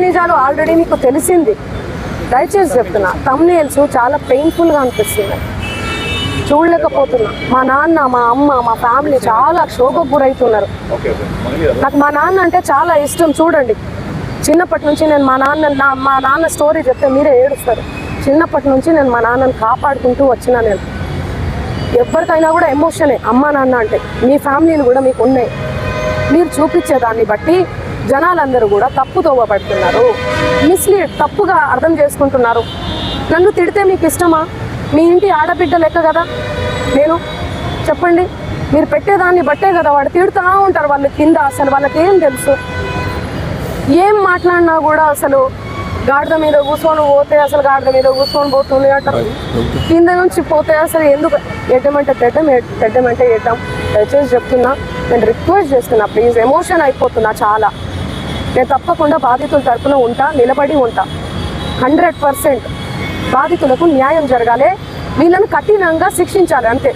నిజాలు ఆల్రెడీ మీకు తెలిసింది. దయచేసి చెప్తున్నా, థంబ్నెయిల్స్ చాలా పెయిన్ఫుల్గా అనిపిస్తున్నాయి, చూడలేకపోతున్నా. మా నాన్న, మా అమ్మ, మా ఫ్యామిలీ చాలా క్షోభకు గురవుతున్నారు. నాకు మా నాన్న అంటే చాలా ఇష్టం. చూడండి, చిన్నప్పటి నుంచి నేను మా నాన్న స్టోరీ చెప్తే మీరే ఏడుస్తారు. చిన్నప్పటి నుంచి నేను మా నాన్నని కాపాడుకుంటూ వచ్చిన. నేను ఎవరికైనా కూడా ఎమోషనే అమ్మ నాన్న అంటే. మీ ఫ్యామిలీలు కూడా మీకు ఉన్నాయి. మీరు చూపించేదాన్ని బట్టి జనాలందరూ కూడా తప్పుదోవ పడుతున్నారు, మిస్లీడ్, తప్పుగా అర్థం చేసుకుంటున్నారు. నన్ను తిడితే మీకు ఇష్టమా? మీ ఇంటి ఆడబిడ్డ లెక్క కదా నేను, చెప్పండి. మీరు పెట్టేదాన్ని బట్టే కదా వాడు తిడుతూ ఉంటారు. వాళ్ళ కింద అసలు వాళ్ళకి ఏం తెలుసు? ఏం మాట్లాడినా కూడా అసలు గాడిద మీద కూర్చొని పోతే అసలు గాడిద మీద కూర్చొని పోతుంది అంటారు. కింద నుంచి పోతే అసలు ఎందుకు ఎట్టమంటే తెడ్డమంటే ఎట్టం. దయచేసి చెప్తున్నా, నేను రిక్వెస్ట్ చేస్తున్నా, ప్లీజ్. ఎమోషన్ అయిపోతున్నా చాలా. నేను తప్పకుండా బాధితుల తరపున ఉంటా, నిలబడి ఉంటా. 100% బాధితులకు న్యాయం జరగాలి, వీళ్ళని కఠినంగా శిక్షించాలి, అంతే.